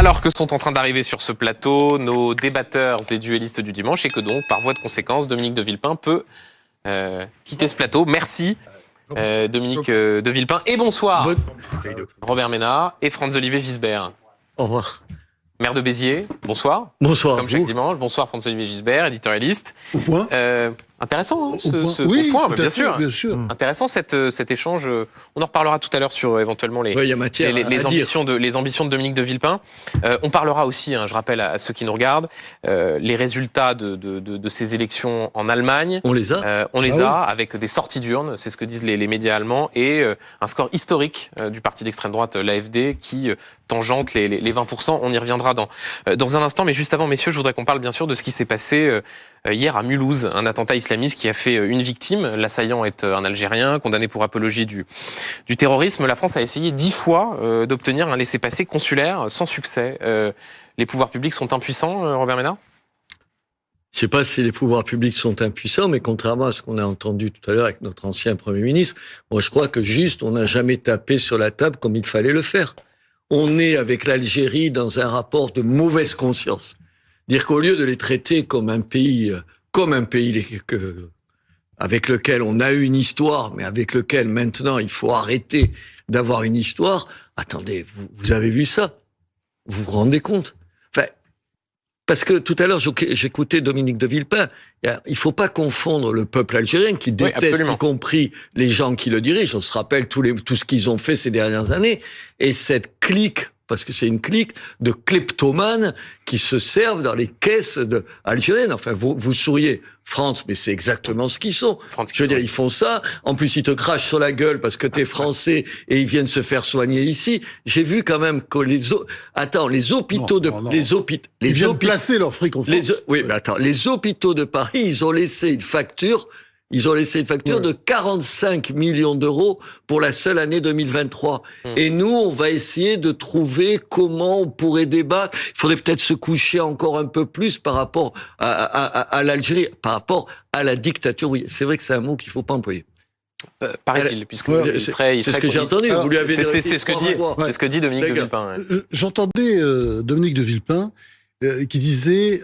Alors que sont en train d'arriver sur ce plateau nos débatteurs et duellistes du dimanche et que donc, par voie de conséquence, Dominique de Villepin peut quitter ce plateau. Merci Dominique de Villepin et bonsoir Robert Ménard et Franz-Olivier Gisbert. Au revoir. Maire de Béziers, bonsoir. Bonsoir. Comme chaque dimanche, bonsoir Franz-Olivier Gisbert, éditorialiste. Au point. Intéressant, hein, oui, au point, bien sûr. Intéressant cet échange. On en reparlera tout à l'heure sur éventuellement les ambitions de Dominique de Villepin. On parlera aussi, je rappelle à ceux qui nous regardent, les résultats de ces élections en Allemagne. On les a. On les a avec des sorties d'urnes, c'est ce que disent les médias allemands, et un score historique du parti d'extrême droite, l'AfD, qui tangente les 20%. On y reviendra dans un instant, mais juste avant, messieurs, je voudrais qu'on parle bien sûr de ce qui s'est passé hier à Mulhouse, un attentat islamiste qui a fait une victime. L'assaillant est un Algérien condamné pour apologie du terrorisme. La France a essayé 10 fois d'obtenir un laissez-passer consulaire sans succès. Les pouvoirs publics sont impuissants, Robert Ménard ? Je ne sais pas si les pouvoirs publics sont impuissants, mais contrairement à ce qu'on a entendu tout à l'heure avec notre ancien Premier ministre, moi je crois que juste on n'a jamais tapé sur la table comme il fallait le faire. On est avec l'Algérie dans un rapport de mauvaise conscience. Dire qu'au lieu de les traiter comme un pays avec lequel on a eu une histoire, mais avec lequel maintenant il faut arrêter d'avoir une histoire. Attendez, vous avez vu ça? Vous vous rendez compte? Enfin, parce que tout à l'heure j'écoutais Dominique de Villepin. Il faut pas confondre le peuple algérien qui déteste, y compris les gens qui le dirigent. On se rappelle tout ce qu'ils ont fait ces dernières années, et cette clique. Parce que c'est une clique de kleptomanes qui se servent dans les caisses algériennes. Enfin, vous souriez, France, mais c'est exactement ce qu'ils sont. Je veux dire, ils font ça. En plus, ils te crachent sur la gueule parce que t'es français et ils viennent se faire soigner ici. J'ai vu quand même que les hôpitaux ils viennent placer leur fric en France. Oui, mais attends, les hôpitaux de Paris, ils ont laissé une facture. De 45 millions d'euros pour la seule année 2023. Et nous, on va essayer de trouver comment on pourrait débattre. Il faudrait peut-être se coucher encore un peu plus par rapport à l'Algérie, par rapport à la dictature. Oui, c'est vrai que c'est un mot qu'il faut pas employer. Paraît-il, puisque c'est ce que j'ai entendu. Vous lui avez c'est ce que dit Dominique de Villepin. J'entendais Dominique de Villepin qui disait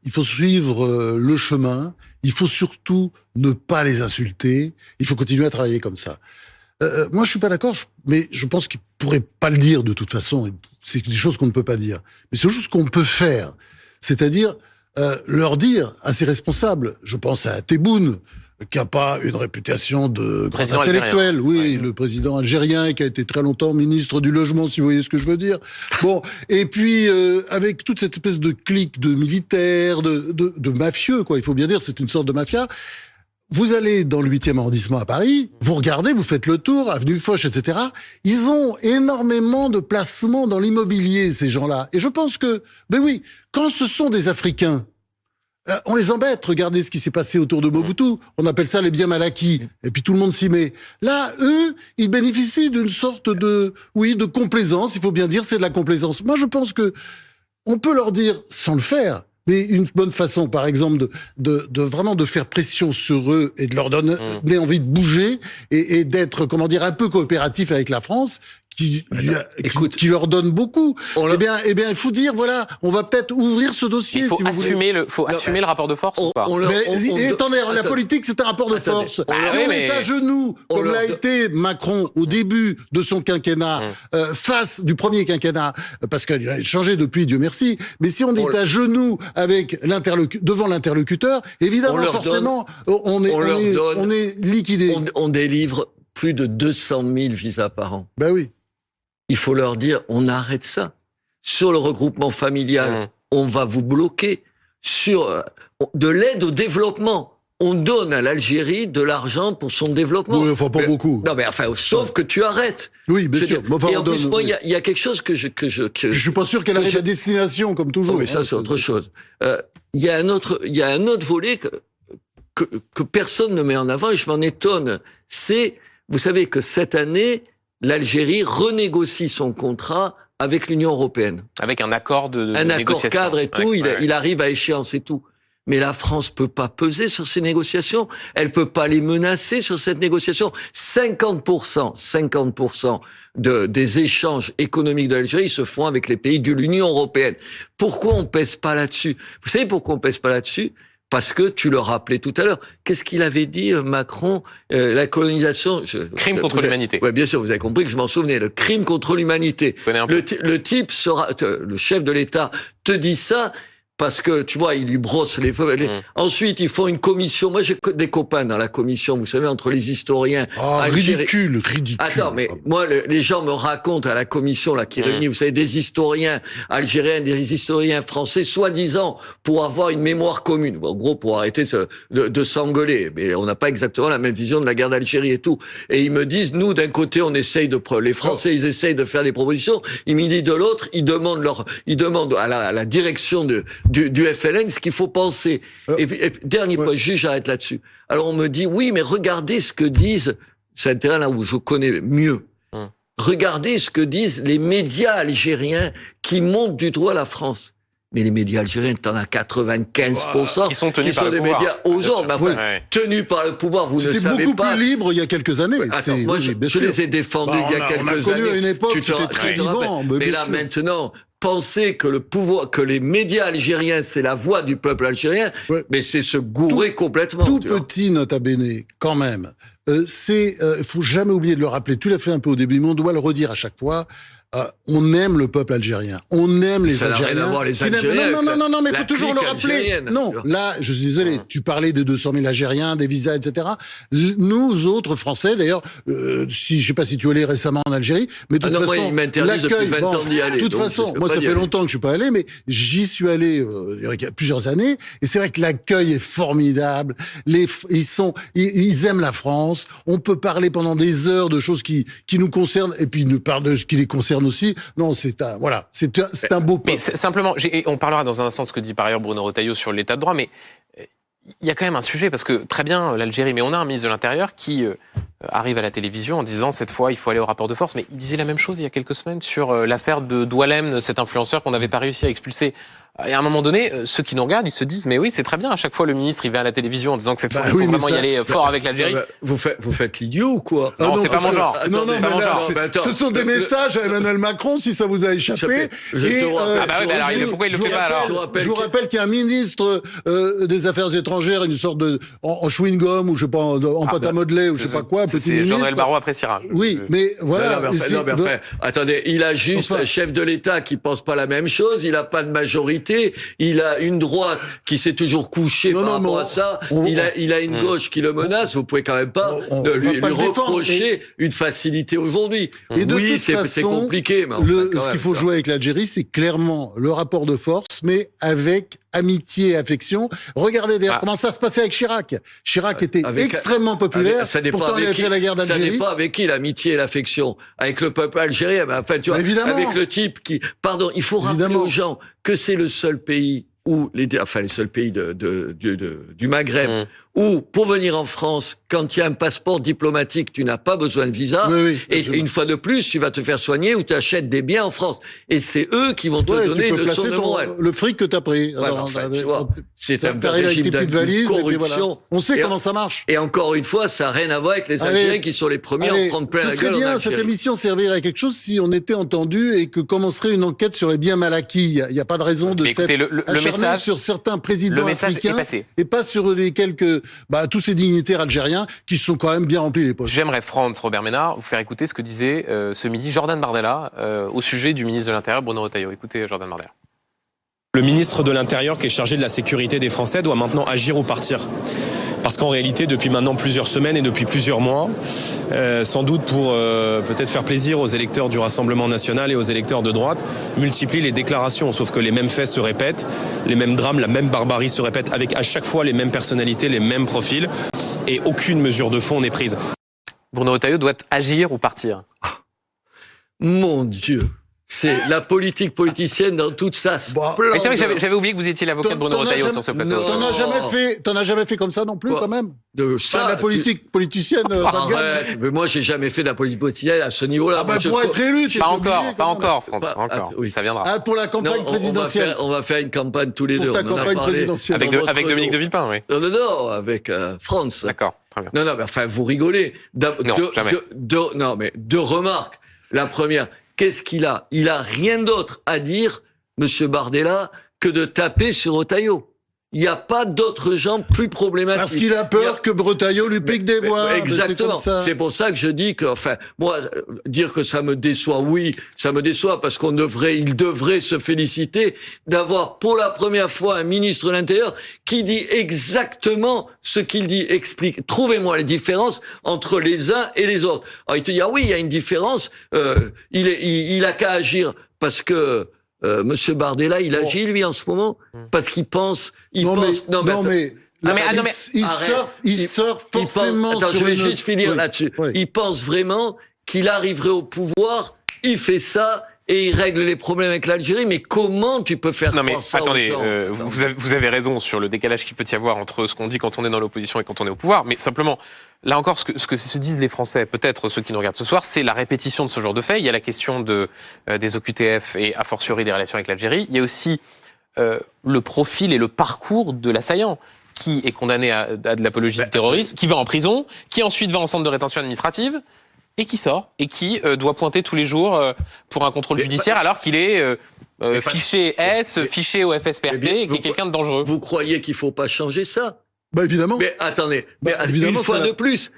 il faut suivre le chemin, il faut surtout ne pas les insulter, il faut continuer à travailler comme ça. Moi, je suis pas d'accord, mais je pense qu'il pourrait pas le dire de toute façon. C'est des choses qu'on ne peut pas dire. Mais c'est juste ce qu'on peut faire. C'est-à-dire leur dire à ces responsables, je pense à Tebboune, qui a pas une réputation de grand intellectuel. Oui, le président algérien qui a été très longtemps ministre du logement, si vous voyez ce que je veux dire. Bon, et puis avec toute cette espèce de clique de militaires, de mafieux, quoi. Il faut bien dire, c'est une sorte de mafia. Vous allez dans le 8e arrondissement à Paris, vous regardez, vous faites le tour, avenue Foch, etc. Ils ont énormément de placements dans l'immobilier, ces gens-là. Et je pense que, ben oui, quand ce sont des Africains, on les embête. Regardez ce qui s'est passé autour de Mobutu. On appelle ça les biens mal acquis. Et puis tout le monde s'y met. Là, eux, ils bénéficient d'une sorte de complaisance. Il faut bien dire, c'est de la complaisance. Moi, je pense que on peut leur dire, sans le faire, mais une bonne façon, par exemple, de vraiment de faire pression sur eux et de leur donner envie de bouger et d'être, comment dire, un peu coopératif avec la France, qui leur donne beaucoup. Eh bien, il faut dire, voilà, on va peut-être ouvrir ce dossier. Il faut assumer le rapport de force ou pas? Attendez, la politique, c'est un rapport de force. Si on est à genoux, comme l'a été Macron au début de son quinquennat, face du premier quinquennat, parce qu'il a changé depuis, Dieu merci, mais si on est à genoux avec devant l'interlocuteur, évidemment, forcément, on est liquidé. On délivre plus de 200 000 visas par an. Ben oui. Il faut leur dire, on arrête ça. Sur le regroupement familial, on va vous bloquer. Sur de l'aide au développement, on donne à l'Algérie de l'argent pour son développement. Oui, enfin, pas beaucoup. Non, mais enfin, sauf que tu arrêtes. Oui, bien sûr. Et en plus, moi, il y a quelque chose que je suis pas sûr qu'elle arrive à destination, comme toujours. Non, mais ça, c'est autre chose. Il y a un autre volet que personne ne met en avant, et je m'en étonne. C'est, vous savez que cette année, l'Algérie renégocie son contrat avec l'Union européenne. Avec un accord de un accord négociation. Cadre et tout, il arrive à échéance et tout. Mais la France peut pas peser sur ces négociations. Elle peut pas les menacer sur cette négociation. 50% des échanges économiques de l'Algérie se font avec les pays de l'Union européenne. Pourquoi on pèse pas là-dessus? Vous savez pourquoi on pèse pas là-dessus? Parce que tu le rappelais tout à l'heure. Qu'est-ce qu'il avait dit, Macron? La colonisation... Crime contre l'humanité. Oui, bien sûr, vous avez compris que je m'en souvenais. Le crime contre l'humanité. Le type le chef de l'État te dit ça parce que, tu vois, il lui brosse les feux. Ensuite, ils font une commission. Moi, j'ai des copains dans la commission, vous savez, entre les historiens. Ridicule. Attends, mais moi, les gens me racontent à la commission, là, qui réunit, vous savez, des historiens algériens, des historiens français, soi-disant, pour avoir une mémoire commune. En gros, pour arrêter de s'engueuler. Mais on n'a pas exactement la même vision de la guerre d'Algérie et tout. Et ils me disent, nous, d'un côté, on essaye les Français, ils essayent de faire des propositions. Ils me disent de l'autre, ils demandent à la direction du FLN ce qu'il faut penser. Et puis, dernier point, j'arrête là-dessus. Alors on me dit, oui, mais regardez ce que disent, c'est un terrain là où je connais mieux, regardez ce que disent les médias algériens qui montent du doigt la France. Mais les médias algériens, t'en as 95% qui sont tenus par des le pouvoir. Médias aux ordres. Tenus par le pouvoir, vous ne savez pas. C'était beaucoup plus libre il y a quelques années. Attends, moi, je les ai défendus il y a quelques années. On a connu à une époque, c'était très vivant. Mais là, maintenant, penser que que les médias algériens, c'est la voix du peuple algérien, mais c'est se gourer complètement. Tout petit nota bene, quand même. Faut jamais oublier de le rappeler. Tu l'as fait un peu au début, mais on doit le redire à chaque fois. On aime le peuple algérien. On aime les Algériens. Ça n'a rien à voir, les Algériens. Non, mais il faut toujours le rappeler. Non, là, je suis désolé, tu parlais de 200 000 Algériens, des visas, etc. Nous autres Français, d'ailleurs, je sais pas si tu es allé récemment en Algérie, mais de toute façon, moi, il m'interdit depuis 20 ans d'y aller. De toute façon, moi, ça fait longtemps que je suis pas allé, mais j'y suis allé il y a plusieurs années, et c'est vrai que l'accueil est formidable. Ils aiment la France. On peut parler pendant des heures de choses qui nous concernent, et puis ils nous parlent de ce qui les concerne aussi. Non, c'est un beau peuple. Mais simplement, on parlera dans un instant de ce que dit par ailleurs Bruno Retailleau sur l'état de droit, mais il y a quand même un sujet, parce que très bien l'Algérie, mais on a un ministre de l'Intérieur qui arrive à la télévision en disant cette fois il faut aller au rapport de force, mais il disait la même chose il y a quelques semaines sur l'affaire de Doualem, cet influenceur qu'on n'avait pas réussi à expulser. Et à un moment donné, ceux qui nous regardent, ils se disent mais oui, c'est très bien, à chaque fois le ministre il va à la télévision en disant que cette fois il faut vraiment y aller fort avec l'Algérie. Vous faites l'idiot ou quoi? Non, c'est pas mon genre. Non, mais ce sont des messages à Emmanuel Macron, si ça vous a échappé. Pourquoi il le fait pas alors? Je vous rappelle qu'il y a un ministre des Affaires étrangères, une sorte de en chewing-gum ou je sais pas en pâte à modeler ou je sais pas quoi. C'est Jean-Noël Barrot appréciera. Oui, mais voilà. Attendez, il a juste un chef de l'État qui pense pas la même chose. Il a pas de majorité. Il a une droite qui s'est toujours couchée par rapport à ça. Il a une gauche qui le menace. Vous pouvez quand même pas lui reprocher une facilité aujourd'hui. Oui, c'est compliqué. Mais ce qu'il faut jouer avec l'Algérie, c'est clairement le rapport de force, mais avec amitié et affection. Regardez d'ailleurs comment ça se passait avec Chirac. Chirac était extrêmement populaire. Pourtant, il a fait la guerre d'Algérie. Ça n'est pas avec qui l'amitié et l'affection? Avec le peuple algérien. Enfin, tu vois, avec le type qui... Pardon, il faut rappeler aux gens que c'est le seul pays où les seuls pays du Maghreb où pour venir en France, quand il y a un passeport diplomatique, tu n'as pas besoin de visa. Et une fois de plus, tu vas te faire soigner ou tu achètes des biens en France. Et c'est eux qui vont te donner une leçon de morale. Le fric que t'as pris. C'est un régime de corruption. On sait comment ça marche. Et encore une fois, ça n'a rien à voir avec les Algériens qui sont les premiers à en prendre plein la gueule en Algérie. Ce serait bien, cette émission servirait à quelque chose si on était entendu et que commencerait une enquête sur les biens mal acquis. Il n'y a pas de raison de s'être acharné sur certains présidents africains et pas sur les tous ces dignitaires algériens qui se sont quand même bien remplis les poches. J'aimerais, Franz Robert Ménard, vous faire écouter ce que disait ce midi Jordan Bardella au sujet du ministre de l'Intérieur, Bruno Retailleau. Écoutez Jordan Bardella. Le ministre de l'Intérieur qui est chargé de la sécurité des Français doit maintenant agir ou partir. Parce qu'en réalité, depuis maintenant plusieurs semaines et depuis plusieurs mois, sans doute pour peut-être faire plaisir aux électeurs du Rassemblement national et aux électeurs de droite, multiplie les déclarations. Sauf que les mêmes faits se répètent, les mêmes drames, la même barbarie se répète avec à chaque fois les mêmes personnalités, les mêmes profils. Et aucune mesure de fond n'est prise. Bruno Retailleau doit agir ou partir? Mon Dieu, C'est la politique politicienne dans toute sa splendeur. Mais c'est vrai que j'avais oublié que vous étiez l'avocat de Bruno Retailleau sur ce plateau. T'en as jamais fait comme ça non plus, quand même? De ça, la politique politicienne. Arrête, mais moi, j'ai jamais fait de la politique politicienne à ce niveau-là. Ah bah, pour être élu, pas encore, Franck, pas encore. Oui. Ça viendra. Ah, pour la campagne présidentielle. On va faire une campagne tous les deux. Pour ta campagne présidentielle. Avec Dominique de Villepin, oui. Non, avec France. D'accord, très bien. Non, mais enfin, vous rigolez. Jamais. Non, mais deux remarques. La première, qu'est-ce qu'il a? Il a rien d'autre à dire, Monsieur Bardella, que de taper sur Retailleau. Il n'y a pas d'autres gens plus problématiques. Parce qu'il a peur que Retailleau lui pique des voix. Exactement. C'est pour ça que je dis que, enfin, moi, dire que ça me déçoit, oui, ça me déçoit parce il devrait se féliciter d'avoir pour la première fois un ministre de l'Intérieur qui dit exactement ce qu'il dit. Explique. Trouvez-moi les différences entre les uns et les autres. Alors, il te dit, ah oui, il y a une différence, il a qu'à agir parce que, Monsieur Bardella, il agit, lui, en ce moment, parce qu'il pense, il surfe forcément sur je vais juste finir là-dessus. Oui. Il pense vraiment qu'il arriverait au pouvoir, il fait ça, et il règle les problèmes avec l'Algérie, mais comment tu peux faire ça? Attendez, vous avez raison sur le décalage qu'il peut y avoir entre ce qu'on dit quand on est dans l'opposition et quand on est au pouvoir, mais simplement, là encore, ce que se disent les Français, peut-être ceux qui nous regardent ce soir, c'est la répétition de ce genre de faits. Il y a la question des OQTF et a fortiori des relations avec l'Algérie. Il y a aussi le profil et le parcours de l'assaillant qui est condamné à de l'apologie du terrorisme, qui va en prison, qui ensuite va en centre de rétention administrative, et qui sort, et qui doit pointer tous les jours pour un contrôle judiciaire, alors qu'il est fiché S, fiché au FSPRT, et qui est quelqu'un de dangereux. Vous croyez qu'il faut pas changer ça? Bah évidemment. Mais attendez, une fois de plus...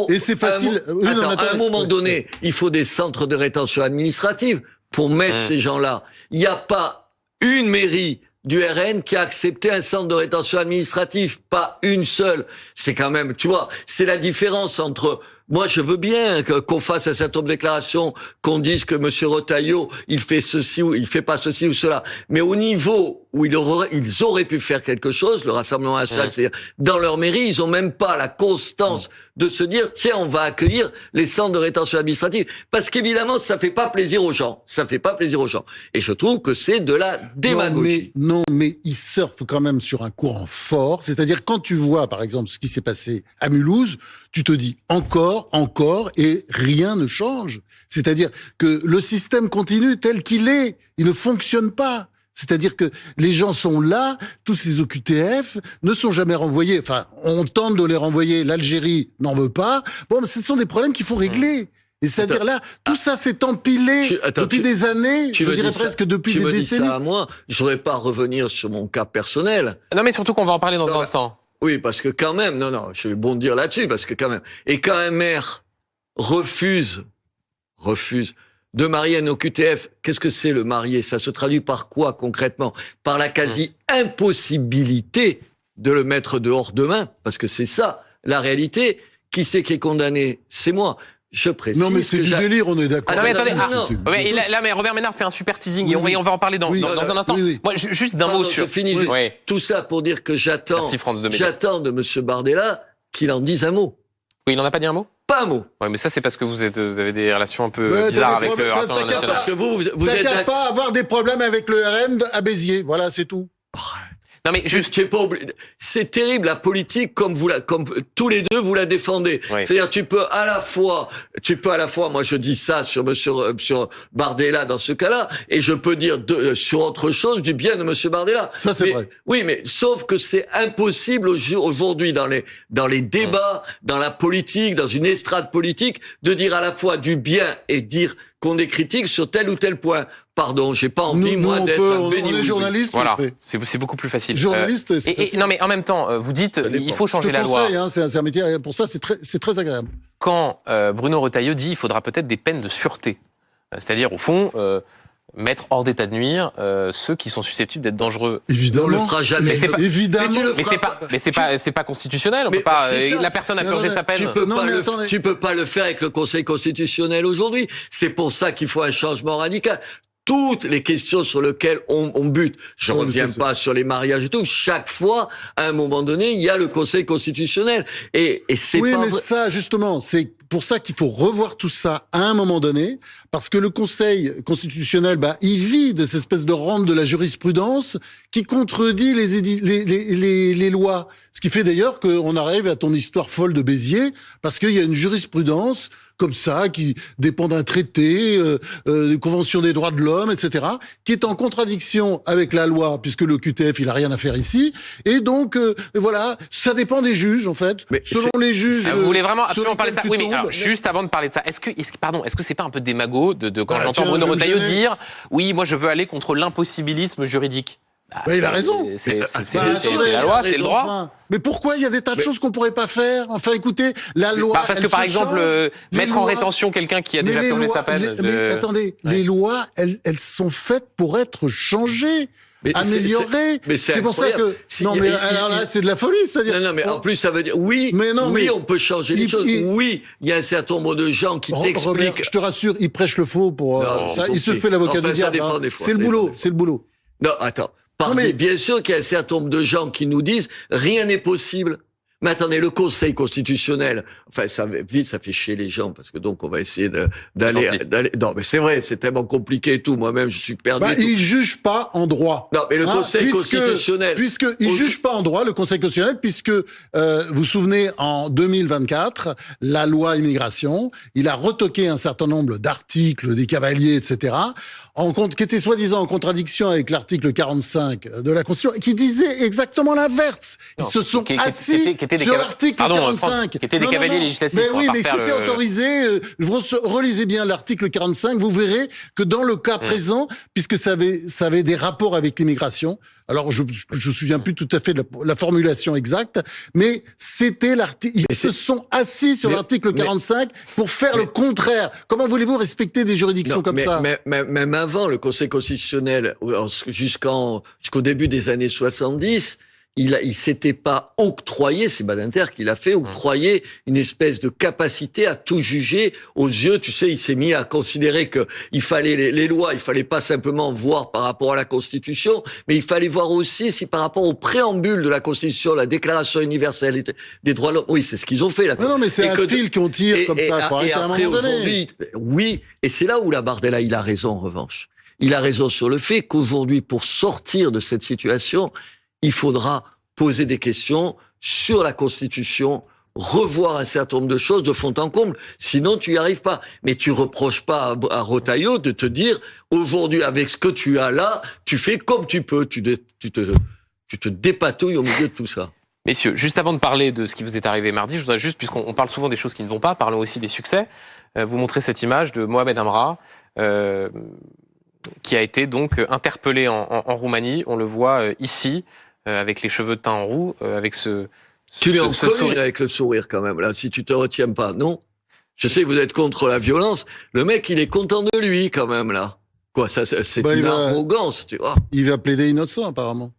Et c'est facile. À un moment donné, il faut des centres de rétention administrative pour mettre ces gens-là. Il n'y a pas une mairie du RN qui a accepté un centre de rétention administrative, pas une seule. C'est quand même, tu vois, c'est la différence entre... Moi, je veux bien qu'on fasse un certain nombre de déclarations, qu'on dise que Monsieur Retailleau, il fait ceci ou il fait pas ceci ou cela. Mais au niveau où ils auraient pu faire quelque chose, le Rassemblement national, c'est-à-dire dans leur mairie, ils ont même pas la constance de se dire, tiens, on va accueillir les centres de rétention administrative. Parce qu'évidemment, ça fait pas plaisir aux gens. Ça fait pas plaisir aux gens. Et je trouve que c'est de la démagogie. Non, mais ils surfent quand même sur un courant fort. C'est-à-dire, quand tu vois, par exemple, ce qui s'est passé à Mulhouse, tu te dis encore, et rien ne change. C'est-à-dire que le système continue tel qu'il est. Il ne fonctionne pas. C'est-à-dire que les gens sont là, tous ces OQTF ne sont jamais renvoyés. Enfin, on tente de les renvoyer, l'Algérie n'en veut pas. Bon, mais ce sont des problèmes qu'il faut régler. Et c'est-à-dire là, tout ça s'est empilé depuis des années, je dirais presque depuis des décennies. Tu me dis ça à moi, je voudrais pas revenir sur mon cas personnel. Non, mais surtout qu'on va en parler dans un instant. Oui, parce que quand même, je vais bondir là-dessus, parce que quand même, et quand un maire refuse de marier un OQTF, qu'est-ce que c'est le marier? Ça se traduit par quoi concrètement? Par la quasi-impossibilité de le mettre dehors demain, parce que c'est ça, la réalité. Qui c'est qui est condamné? C'est moi. Je précise. Non, mais c'est du délire, on est d'accord. Non, mais attendez, mais Robert Ménard fait un super teasing, et on va en parler dans un instant. Moi, juste d'un mot sur... Tout ça pour dire que j'attends de Monsieur Bardella qu'il en dise un mot. Oui, il n'en a pas dit un mot? Pas un mot. Oui, mais ça, c'est parce que vous avez des relations un peu bizarres avec le Rassemblement national. Parce que vous êtes... pas avoir des problèmes avec le RN à Béziers. Voilà, c'est tout. Non mais juste, c'est terrible la politique comme tous les deux vous la défendez. Oui. C'est-à-dire tu peux à la fois, moi je dis ça sur Monsieur Bardella dans ce cas-là, et je peux dire sur autre chose du bien de Monsieur Bardella. Ça c'est vrai. Oui, mais sauf que c'est impossible aujourd'hui dans les débats, dans la politique, dans une estrade politique, de dire à la fois du bien et dire qu'on est critique sur tel ou tel point. Pardon, j'ai pas envie, moi, d'être un béni. On est journaliste, voilà. C'est beaucoup plus facile. Journaliste, non, mais en même temps, vous dites, il faut changer la loi. C'est un métier, pour ça, c'est très agréable. Quand Bruno Retailleau dit, il faudra peut-être des peines de sûreté. C'est-à-dire, au fond, mettre hors d'état de nuire ceux qui sont susceptibles d'être dangereux. Évidemment. On le fera jamais. Mais c'est pas constitutionnel. On peut pas. La personne a purgé sa peine. Tu peux pas le faire avec le Conseil constitutionnel aujourd'hui. C'est pour ça qu'il faut un changement radical. Toutes les questions sur lesquelles on bute, je reviens pas sur les mariages et tout, chaque fois, à un moment donné, il y a le Conseil constitutionnel. Et c'est pas... pas mais ça, justement, c'est pour ça qu'il faut revoir tout ça à un moment donné, parce que le Conseil constitutionnel, il vit de cette espèce de rente de la jurisprudence qui contredit les lois. Ce qui fait d'ailleurs qu'on arrive à ton histoire folle de Béziers, parce qu'il y a une jurisprudence comme ça, qui dépend d'un traité, des conventions des droits de l'homme, etc., qui est en contradiction avec la loi, puisque le QTF, il a rien à faire ici. Et donc, voilà, ça dépend des juges, en fait. Mais selon les juges... Vous voulez vraiment absolument parler de ça? Oui, mais alors, juste avant de parler de ça, est-ce que c'est pas un peu démago de quand j'entends Bruno Retailleau dire « Oui, moi, je veux aller contre l'impossibilisme juridique ». Il a raison. C'est la loi, c'est le droit. Enfin, mais pourquoi il y a des tas de choses qu'on pourrait pas faire? Enfin, écoutez, la loi. Parce que par exemple, mettre en rétention quelqu'un qui a déjà purgé sa peine. Mais attendez, les lois, elles sont faites pour être changées. Améliorées. C'est pour ça que non, mais alors là, c'est de la folie, c'est-à-dire. Non, mais en plus, ça veut dire oui. Mais non, oui, on peut changer les choses. Oui, il y a un certain nombre de gens qui t'expliquent. Robert, je te rassure, il prêche le faux pour ça. Il se fait l'avocat du diable. C'est le boulot. C'est le boulot. Non, attends. Bien sûr qu'il y a un certain nombre de gens qui nous disent rien n'est possible. Mais attendez, le Conseil constitutionnel, enfin, ça fait chier les gens, parce que donc, on va essayer d'aller, non, mais c'est vrai, c'est tellement compliqué et tout. Moi-même, je suis perdu. Il juge pas en droit. Non, mais le Conseil constitutionnel. Il juge pas en droit, le Conseil constitutionnel, puisque, vous vous souvenez, en 2024, la loi immigration, il a retoqué un certain nombre d'articles, des cavaliers, etc., qui étaient soi-disant en contradiction avec l'article 45 de la Constitution, qui disait exactement l'inverse. Ils se sont assis sur l'article 45. Qui étaient des cavaliers législatifs. Mais oui, mais c'était autorisé. Relisez bien l'article 45, vous verrez que dans le cas présent, puisque ça avait des rapports avec l'immigration, alors je me souviens plus tout à fait de la formulation exacte, mais c'était l'article, ils se sont assis sur l'article 45 pour faire le contraire. Comment voulez-vous respecter des juridictions comme ça? Même avant, le Conseil constitutionnel, jusqu'au début des années 70, il s'était pas octroyé, c'est Badinter qui l'a fait, octroyer une espèce de capacité à tout juger aux yeux, tu sais, il s'est mis à considérer que il fallait les lois, il fallait pas simplement voir par rapport à la Constitution, mais il fallait voir aussi si par rapport au préambule de la Constitution, la Déclaration universelle des droits de l'homme, oui, c'est ce qu'ils ont fait, là. Non, mais c'est un fil qu'on tire comme ça, et après, aujourd'hui, oui, et c'est là où la Bardella, il a raison, en revanche. Il a raison sur le fait qu'aujourd'hui, pour sortir de cette situation, il faudra poser des questions sur la Constitution, revoir un certain nombre de choses de fond en comble. Sinon, tu y arrives pas. Mais tu reproches pas à Retailleau de te dire, aujourd'hui, avec ce que tu as là, tu fais comme tu peux. Tu te dépatouilles au milieu de tout ça. Messieurs, juste avant de parler de ce qui vous est arrivé mardi, je voudrais juste, puisqu'on parle souvent des choses qui ne vont pas, parlons aussi des succès. Vous montrez cette image de Mohamed Amra, qui a été donc interpellé en Roumanie. On le voit ici, avec les cheveux teints en roux, avec tu l'es en colère avec le sourire quand même, là, si tu te retiens pas, non? Je sais que vous êtes contre la violence. Le mec, il est content de lui quand même, là. Quoi, ça, c'est une arrogance, tu vois. Il va plaider innocent, apparemment.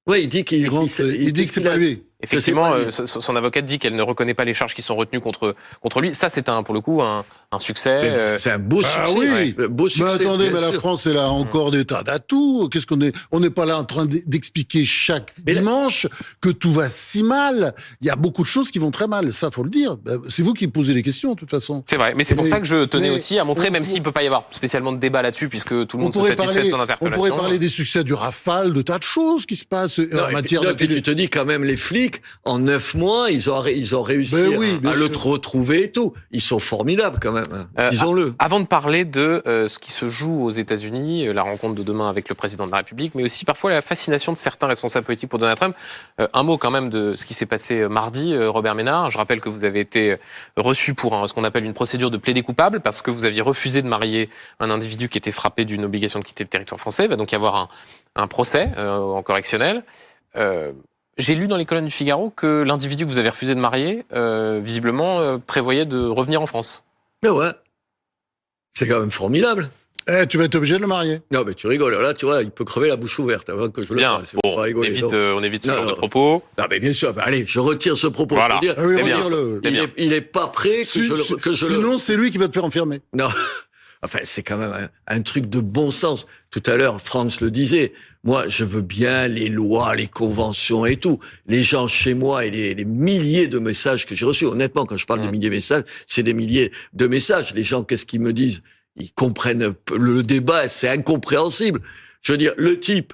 Oui, il dit qu'il dit que c'est pas lui. Effectivement, son avocate dit qu'elle ne reconnaît pas les charges qui sont retenues contre lui. Ça, c'est pour le coup un succès. C'est un beau succès. Oui. Beau succès. Mais attendez, la France, elle a encore des tas d'atouts. Qu'est-ce qu'on est? On n'est pas là en train d'expliquer chaque dimanche que tout va si mal. Il y a beaucoup de choses qui vont très mal. Ça, faut le dire. C'est vous qui posez les questions, de toute façon. C'est vrai. Mais c'est pour ça que je tenais aussi à montrer, même s'il peut pas y avoir spécialement de débat là-dessus, puisque tout le monde se satisfait de son interpellation. On pourrait parler des succès du Rafale, de tas de choses qui se passent en matière de. Tu te dis quand même, les flics, en 9 mois, ils ont réussi à le retrouver et tout. Ils sont formidables quand même, disons-le. Avant de parler de ce qui se joue aux États-Unis, la rencontre de demain avec le président de la République, mais aussi parfois la fascination de certains responsables politiques pour Donald Trump. Un mot quand même de ce qui s'est passé mardi, Robert Ménard. Je rappelle que vous avez été reçu pour ce qu'on appelle une procédure de plaidé coupable, parce que vous aviez refusé de marier un individu qui était frappé d'une obligation de quitter le territoire français. Il va donc y avoir un procès en correctionnel. J'ai lu dans les colonnes du Figaro que l'individu que vous avez refusé de marier, visiblement, prévoyait de revenir en France. Mais ouais. C'est quand même formidable. Tu vas être obligé de le marier. Non, mais tu rigoles. Là, tu vois, il peut crever la bouche ouverte avant que je le fasse. Bon, on évite ce genre de propos. Non, mais bien sûr. Allez, je retire ce propos. Voilà. Il est pas prêt que Sinon, c'est lui qui va te faire enfermer. Non. Enfin, c'est quand même un truc de bon sens. Tout à l'heure, Franz le disait. Moi, je veux bien les lois, les conventions et tout. Les gens chez moi et les milliers de messages que j'ai reçus. Honnêtement, quand je parle de milliers de messages, c'est des milliers de messages. Les gens, qu'est-ce qu'ils me disent? Ils comprennent le débat, c'est incompréhensible. Je veux dire, le type,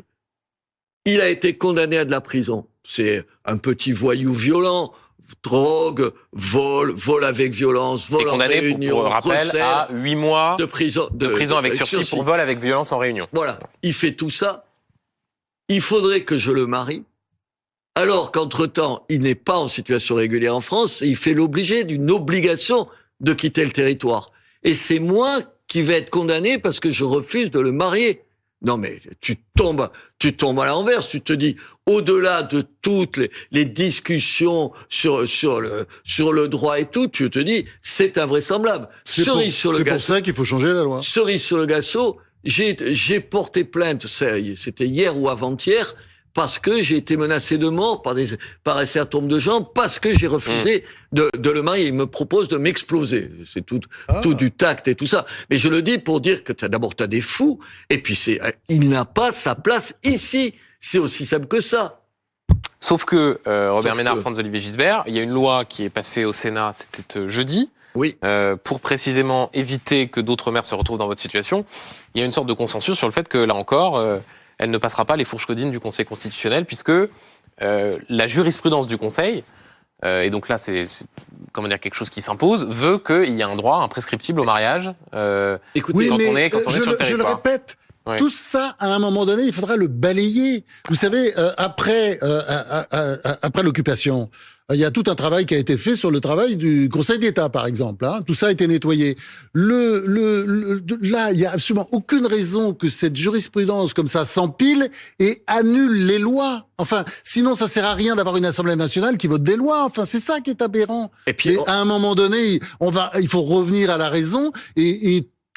il a été condamné à de la prison. C'est un petit voyou violent. Drogue, vol avec violence, vol en réunion, pour rappel, recel, à 8 mois de prison avec sursis pour vol avec violence en réunion. Voilà, il fait tout ça. Il faudrait que je le marie, alors qu'entre-temps, il n'est pas en situation régulière en France et il fait l'obligé d'une obligation de quitter le territoire. Et c'est moi qui vais être condamné parce que je refuse de le marier. Non mais tu tombes à l'inverse, tu te dis, au-delà de toutes les discussions sur le droit et tout, tu te dis, c'est invraisemblable. C'est pour ça qu'il faut changer la loi. Cerise sur le gâteau, j'ai porté plainte, c'était hier ou avant-hier, parce que j'ai été menacé de mort par un certain nombre de gens, parce que j'ai refusé de le marier. Il me propose de m'exploser. C'est tout du tact et tout ça. Mais je le dis pour dire que d'abord t'as des fous, et puis il n'a pas sa place ici. C'est aussi simple que ça. Sauf que, Robert Ménard, Franz-Olivier Gisbert, il y a une loi qui est passée au Sénat, c'était jeudi. Oui. Pour précisément éviter que d'autres maires se retrouvent dans votre situation. Il y a une sorte de consensus sur le fait que, là encore, elle ne passera pas les fourches codines du Conseil constitutionnel, puisque la jurisprudence du Conseil, et donc là c'est comment dire, quelque chose qui s'impose, veut qu'il y ait un droit imprescriptible au mariage. Écoutez, oui, mais quand on est sur le territoire. Je le répète, tout ça, à un moment donné, il faudra le balayer. Vous savez, après l'occupation, il y a tout un travail qui a été fait sur le travail du Conseil d'État, par exemple. Hein. Tout ça a été nettoyé. Là, il y a absolument aucune raison que cette jurisprudence comme ça s'empile et annule les lois. Enfin, sinon, ça sert à rien d'avoir une Assemblée nationale qui vote des lois. Enfin, c'est ça qui est aberrant. Et puis, à un moment donné, il faut revenir à la raison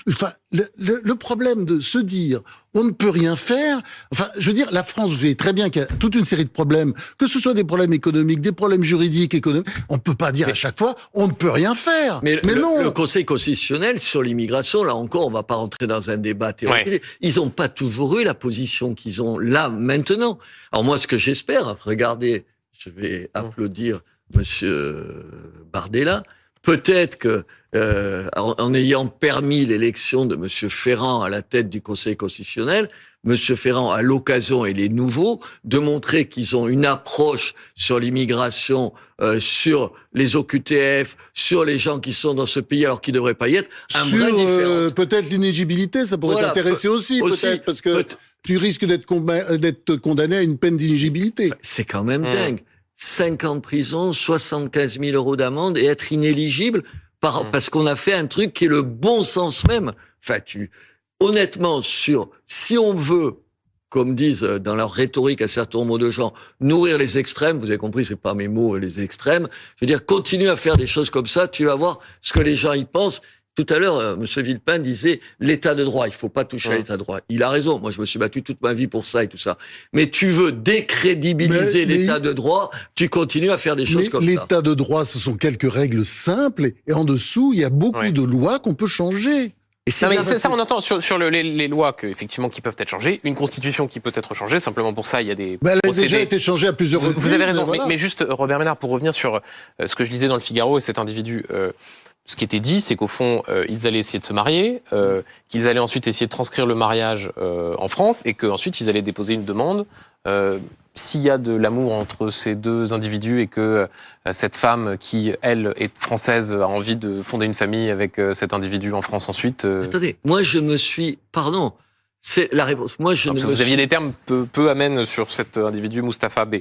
enfin, le problème de se dire on ne peut rien faire, enfin, je veux dire, la France, vous savez très bien qu'il y a toute une série de problèmes, que ce soit des problèmes économiques, des problèmes juridiques, économiques, on ne peut pas dire à chaque fois on ne peut rien faire. Mais non. Le Conseil constitutionnel sur l'immigration, là encore, on va pas rentrer dans un débat théorique. Ouais. Ils n'ont pas toujours eu la position qu'ils ont là maintenant. Alors moi, ce que j'espère, regardez, je vais applaudir Monsieur Bardella. Peut-être que, en ayant permis l'élection de Monsieur Ferrand à la tête du Conseil constitutionnel, Monsieur Ferrand a l'occasion, et les nouveaux, de montrer qu'ils ont une approche sur l'immigration, sur les OQTF, sur les gens qui sont dans ce pays alors qu'ils ne devraient pas y être, peut-être l'inéligibilité, ça pourrait t'intéresser aussi, peut-être, parce que tu risques d'être condamné à une peine d'inéligibilité. C'est quand même dingue. 5 ans de prison, 75 000 euros d'amende et être inéligible parce qu'on a fait un truc qui est le bon sens même. Enfin, honnêtement, si on veut, comme disent dans leur rhétorique un certain nombre de gens, nourrir les extrêmes, vous avez compris, c'est pas mes mots, les extrêmes, je veux dire, continue à faire des choses comme ça, tu vas voir ce que les gens y pensent. Tout à l'heure, M. Villepin disait l'état de droit, il faut pas toucher à l'état de droit. Il a raison, moi je me suis battu toute ma vie pour ça et tout ça. Mais tu veux décrédibiliser l'état de droit, tu continues à faire des choses comme ça. L'état de droit, ce sont quelques règles simples, et en dessous, il y a beaucoup de lois qu'on peut changer. Et c'est ça, on entend sur les lois effectivement qui peuvent être changées, une constitution qui peut être changée, simplement pour ça, il y a des elle a déjà été changée à plusieurs reprises. Vous avez raison, voilà. mais juste, Robert Ménard, pour revenir sur ce que je lisais dans le Figaro et cet individu... ce qui était dit, c'est qu'au fond, ils allaient essayer de se marier, qu'ils allaient ensuite essayer de transcrire le mariage en France, et qu'ensuite, ils allaient déposer une demande. S'il y a de l'amour entre ces deux individus et que cette femme, qui, elle, est française, a envie de fonder une famille avec cet individu en France ensuite... Attendez, moi, je me suis... Pardon. C'est la réponse. Moi, vous aviez des termes peu amènes sur cet individu, Moustapha B.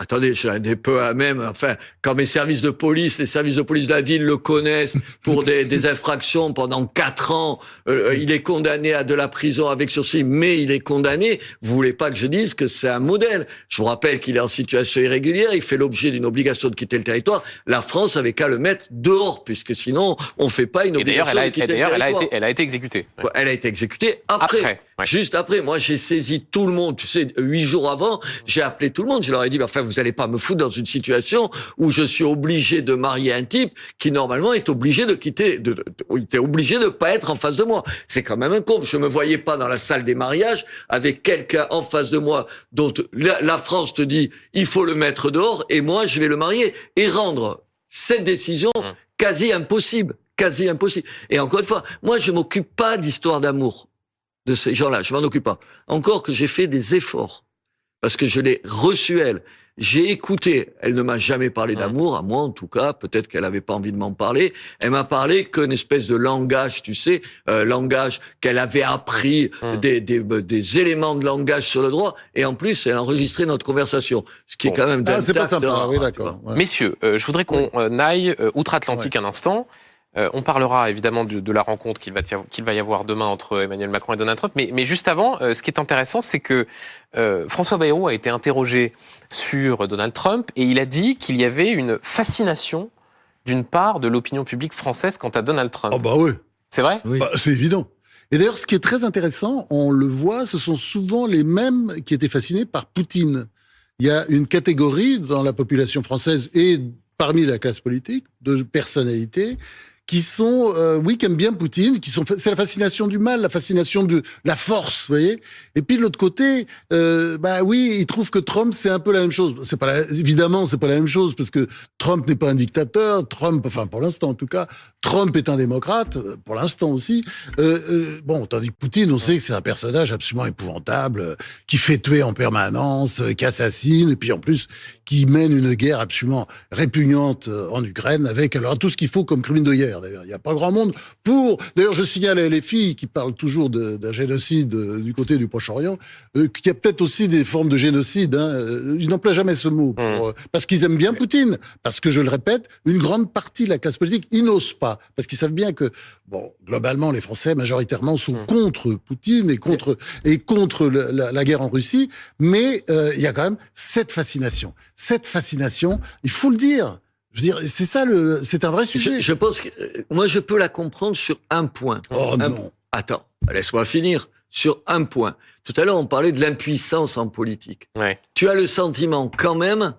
Attendez, j'ai des peu amènes. Enfin, quand les services de police de la ville le connaissent pour des infractions pendant 4 ans, il est condamné à de la prison avec sursis, mais il est condamné. Vous voulez pas que je dise que c'est un modèle? Je vous rappelle qu'il est en situation irrégulière, il fait l'objet d'une obligation de quitter le territoire. La France avait qu'à le mettre dehors, puisque sinon, on fait pas une obligation de quitter le territoire. Elle a été exécutée. Elle a été exécutée après. Ouais. Juste après, moi, j'ai saisi tout le monde. Tu sais, 8 jours avant, j'ai appelé tout le monde. Je leur ai dit, enfin, vous allez pas me foutre dans une situation où je suis obligé de marier un type qui, normalement, est obligé de quitter, il était obligé de pas être en face de moi. C'est quand même un con. Je me voyais pas dans la salle des mariages avec quelqu'un en face de moi dont la France te dit, il faut le mettre dehors et moi, je vais le marier et rendre cette décision quasi impossible. Quasi impossible. Et encore une fois, moi, je m'occupe pas d'histoire d'amour de ces gens-là. Je m'en occupe pas. Encore que j'ai fait des efforts. Parce que je l'ai reçue, elle. J'ai écouté. Elle ne m'a jamais parlé d'amour, à moi en tout cas. Peut-être qu'elle avait pas envie de m'en parler. Elle m'a parlé qu'une espèce de langage, tu sais, langage qu'elle avait appris, des éléments de langage sur le droit. Et en plus, elle a enregistré notre conversation. Ce qui est quand même c'est pas d'intact, sympa, oui, d'accord. Ouais. Messieurs, je voudrais qu'on aille outre-Atlantique un instant. On parlera évidemment de la rencontre qu'il va y avoir demain entre Emmanuel Macron et Donald Trump. Mais juste avant, ce qui est intéressant, c'est que François Bayrou a été interrogé sur Donald Trump et il a dit qu'il y avait une fascination d'une part de l'opinion publique française quant à Donald Trump. Oh bah oui. C'est vrai ? Oui. Bah, c'est évident. Et d'ailleurs, ce qui est très intéressant, on le voit, ce sont souvent les mêmes qui étaient fascinés par Poutine. Il y a une catégorie dans la population française et parmi la classe politique de personnalités qui sont, qui aiment bien Poutine, c'est la fascination du mal, la fascination de la force, vous voyez. Et puis de l'autre côté, ils trouvent que Trump c'est un peu la même chose. Évidemment, c'est pas la même chose parce que Trump n'est pas un dictateur. Trump, enfin pour l'instant en tout cas, Trump est un démocrate pour l'instant aussi. Tandis que Poutine, on sait que c'est un personnage absolument épouvantable, qui fait tuer en permanence, qui assassine, et puis en plus qui mène une guerre absolument répugnante en Ukraine avec alors tout ce qu'il faut comme crime de guerre. D'ailleurs, il n'y a pas grand monde pour. D'ailleurs, je signale à les filles qui parlent toujours d'un génocide du côté du Proche-Orient, qu'il y a peut-être aussi des formes de génocide. Ils n'emploient jamais ce mot parce qu'ils aiment bien Poutine. Parce que je le répète, une grande partie de la classe politique, ils n'osent pas parce qu'ils savent bien que globalement, les Français majoritairement sont contre Poutine et contre la guerre en Russie. Mais il y a quand même cette fascination. Cette fascination, il faut le dire. Je veux dire, c'est ça c'est un vrai sujet. Je pense que moi je peux la comprendre sur un point. Non. Attends, laisse-moi finir. Sur un point. Tout à l'heure, on parlait de l'impuissance en politique. Ouais. Tu as le sentiment quand même